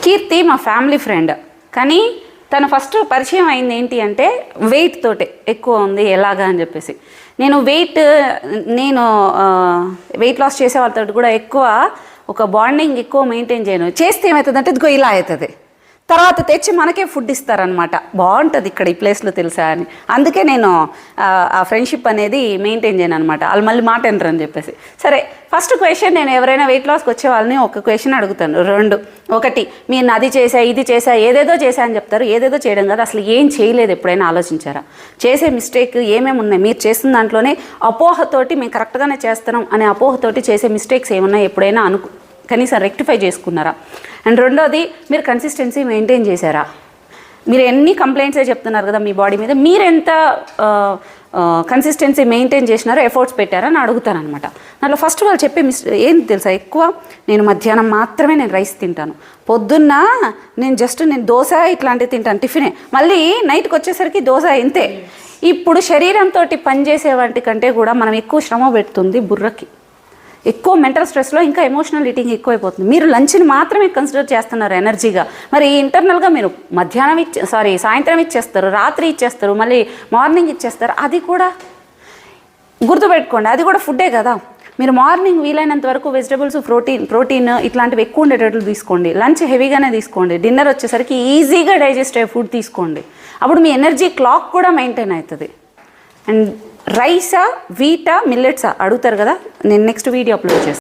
కీర్తి మా family friend, కానీ తను ఫస్ట్ పరిచయం అయింది ఏంటి అంటే వెయిట్ తోటే ఎక్కువ ఉంది ఎలాగా అని చెప్పేసి. నేను వెయిట్ లాస్ చేసే వాళ్ళతో కూడా ఎక్కువ ఒక బాండింగ్ ఎక్కువ మెయింటైన్ చేయను. చేస్తే ఏమవుతుంది అంటే ఇదిగో ఇలా అవుతుంది, తర్వాత తెచ్చి మనకే ఫుడ్ ఇస్తారనమాట. బాగుంటుంది ఇక్కడ ఈ ప్లేస్లో తెలుసా అని. అందుకే నేను ఆ ఫ్రెండ్షిప్ అనేది మెయింటైన్ చేయను అనమాట. వాళ్ళు మళ్ళీ మాట ఎంటర్ అని చెప్పేసి. సరే, ఫస్ట్ క్వశ్చన్, నేను ఎవరైనా వెయిట్ లాస్కి వచ్చే వాళ్ళని ఒక క్వశ్చన్ అడుగుతాను. ఒకటి, మీరు అది చేసా ఇది చేసా ఏదేదో చేశా అని చెప్తారు. ఏదేదో చేయడం కాదు, అసలు ఏం చేయలేదు ఎప్పుడైనా ఆలోచించారా? చేసే మిస్టేక్ ఏమేమి ఉన్నాయి? మీరు చేస్తున్న దాంట్లోనే అపోహతోటి మేము కరెక్ట్గానే చేస్తున్నాం అనే అపోహతోటి చేసే మిస్టేక్స్ ఏమున్నాయి ఎప్పుడైనా కనీసం రెక్టిఫై చేసుకున్నారా? అండ్ రెండోది, మీరు కన్సిస్టెన్సీ మెయింటైన్ చేశారా? మీరు ఎన్ని కంప్లైంట్సే చెప్తున్నారు కదా మీ బాడీ మీద, మీరు ఎంత కన్సిస్టెన్సీ మెయింటైన్ చేసినారో, ఎఫర్ట్స్ పెట్టారని అడుగుతాను అనమాట. దాంట్లో ఫస్ట్ వాళ్ళు చెప్పే ఏంటి తెలుసా? ఎక్కువ నేను మధ్యాహ్నం మాత్రమే నేను రైస్ తింటాను, పొద్దున్న నేను దోశ ఇట్లాంటివి తింటాను, టిఫినే, మళ్ళీ నైట్కి వచ్చేసరికి దోశ ఇంతే. ఇప్పుడు శరీరంతో పనిచేసే వాటి కంటే కూడా మనం ఎక్కువ శ్రమ పెడుతుంది బుర్రకి. ఎక్కువ మెంటల్ స్ట్రెస్లో ఇంకా ఎమోషనల్ ఈటింగ్ ఎక్కువైపోతుంది. మీరు లంచ్ని మాత్రమే కన్సిడర్ చేస్తున్నారు ఎనర్జీగా. మరి ఇంటర్నల్గా మీరు సాయంత్రం ఇచ్చేస్తారు, రాత్రి ఇచ్చేస్తారు, మళ్ళీ మార్నింగ్ ఇచ్చేస్తారు. అది కూడా గుర్తుపెట్టుకోండి, అది కూడా ఫుడ్డే కదా. మీరు మార్నింగ్ వీలైనంత వరకు వెజిటబుల్స్, ప్రోటీన్ ఇట్లాంటివి ఎక్కువ ఉండేటట్లు తీసుకోండి. లంచ్ హెవీగానే తీసుకోండి. డిన్నర్ వచ్చేసరికి ఈజీగా డైజెస్ట్ అయ్యే ఫుడ్ తీసుకోండి. అప్పుడు మీ ఎనర్జీ క్లాక్ కూడా మెయింటైన్ అవుతుంది. అండ్ రైసా, వీటా, మిల్లెట్సా అడుగుతారు కదా, నేను నెక్స్ట్ వీడియో అప్లోడ్ చేస్తాను.